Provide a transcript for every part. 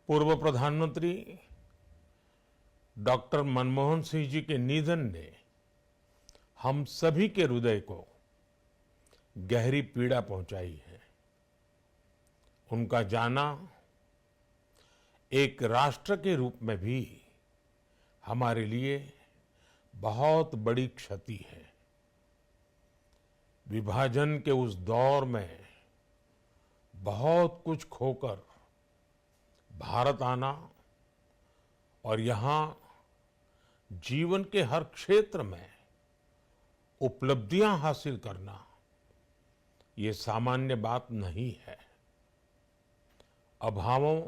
पूर्व प्रधानमंत्री डॉक्टर मनमोहन सिंह जी के निधन ने हम सभी के हृदय को गहरी पीड़ा पहुंचाई है। उनका जाना एक राष्ट्र के रूप में भी हमारे लिए बहुत बड़ी क्षति है। विभाजन के उस दौर में बहुत कुछ खोकर भारत आना और यहाँ जीवन के हर क्षेत्र में उपलब्धियां हासिल करना ये सामान्य बात नहीं है। अभावों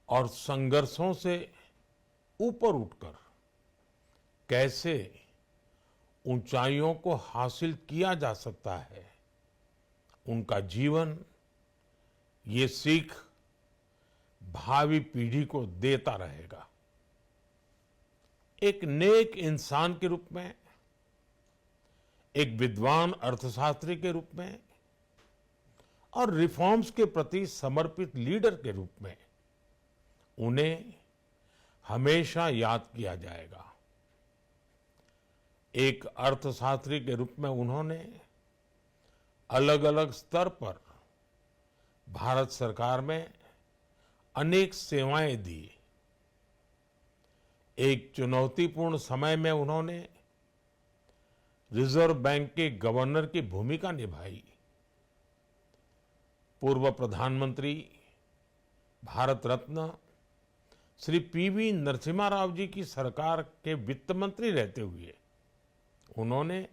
और संघर्षों से ऊपर उठकर कैसे ऊंचाइयों को हासिल किया जा सकता है, उनका जीवन ये सीख भावी पीढ़ी को देता रहेगा। एक नेक इंसान के रूप में, एक विद्वान अर्थशास्त्री के रूप में और रिफॉर्म्स के प्रति समर्पित लीडर के रूप में उन्हें हमेशा याद किया जाएगा। एक अर्थशास्त्री के रूप में उन्होंने अलग अलग स्तर पर भारत सरकार में अनेक सेवाएं दी। एक चुनौतीपूर्ण समय में उन्होंने रिजर्व बैंक के गवर्नर की भूमिका निभाई। पूर्व प्रधानमंत्री भारत रत्न श्री पीवी नरसिम्हा राव जी की सरकार के वित्त मंत्री रहते हुए उन्होंने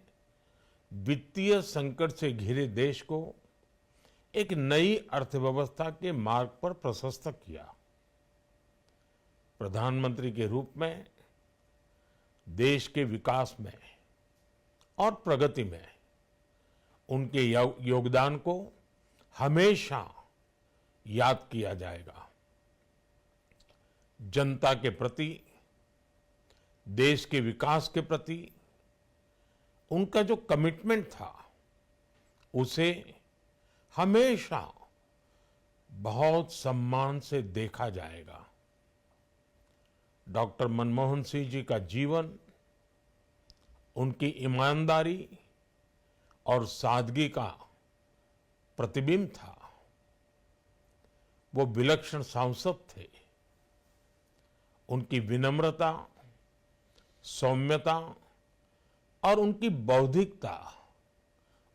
वित्तीय संकट से घिरे देश को एक नई अर्थव्यवस्था के मार्ग पर प्रशस्त किया। प्रधानमंत्री के रूप में देश के विकास में और प्रगति में उनके योगदान को हमेशा याद किया जाएगा। जनता के प्रति, देश के विकास के प्रति उनका जो कमिटमेंट था उसे हमेशा बहुत सम्मान से देखा जाएगा। डॉक्टर मनमोहन सिंह जी का जीवन उनकी ईमानदारी और सादगी का प्रतिबिंब था। वो विलक्षण सांसद थे। उनकी विनम्रता, सौम्यता और उनकी बौद्धिकता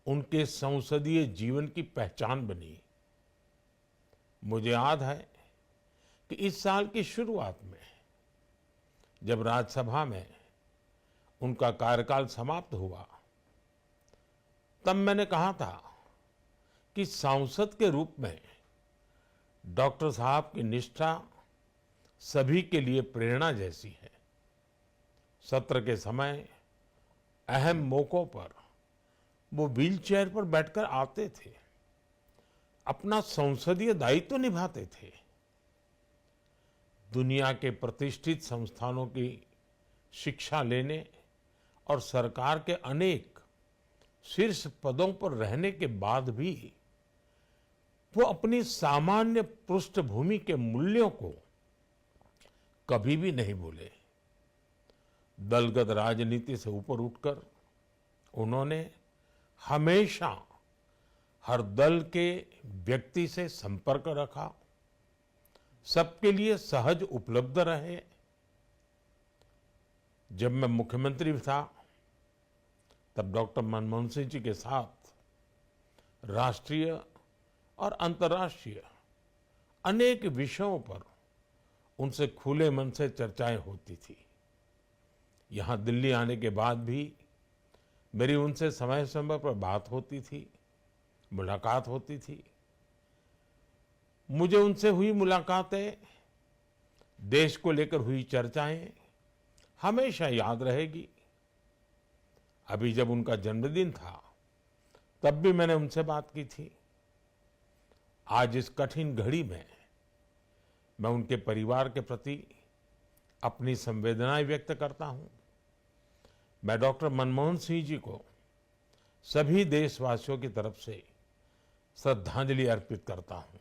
उनके संसदीय जीवन की पहचान बनी। मुझे याद है कि इस साल की शुरुआत में जब राज्यसभा में उनका कार्यकाल समाप्त हुआ, तब मैंने कहा था कि सांसद के रूप में डॉक्टर साहब की निष्ठा सभी के लिए प्रेरणा जैसी है। सत्र के समय अहम मौकों पर वो व्हीलचेयर पर बैठकर आते थे, अपना संसदीय दायित्व निभाते थे। दुनिया के प्रतिष्ठित संस्थानों की शिक्षा लेने और सरकार के अनेक शीर्ष पदों पर रहने के बाद भी वो अपनी सामान्य पृष्ठभूमि के मूल्यों को कभी भी नहीं भूले। दलगत राजनीति से ऊपर उठकर उन्होंने हमेशा हर दल के व्यक्ति से संपर्क रखा, सबके लिए सहज उपलब्ध रहे। जब मैं मुख्यमंत्री था तब डॉक्टर मनमोहन सिंह जी के साथ राष्ट्रीय और अंतर्राष्ट्रीय अनेक विषयों पर उनसे खुले मन से चर्चाएं होती थी। यहाँ दिल्ली आने के बाद भी मेरी उनसे समय समय पर बात होती थी, मुलाकात होती थी। मुझे उनसे हुई मुलाकातें, देश को लेकर हुई चर्चाएं हमेशा याद रहेगी। अभी जब उनका जन्मदिन था तब भी मैंने उनसे बात की थी। आज इस कठिन घड़ी में मैं उनके परिवार के प्रति अपनी संवेदनाएं व्यक्त करता हूं। मैं डॉक्टर मनमोहन सिंह जी को सभी देशवासियों की तरफ से श्रद्धांजलि अर्पित करता हूं।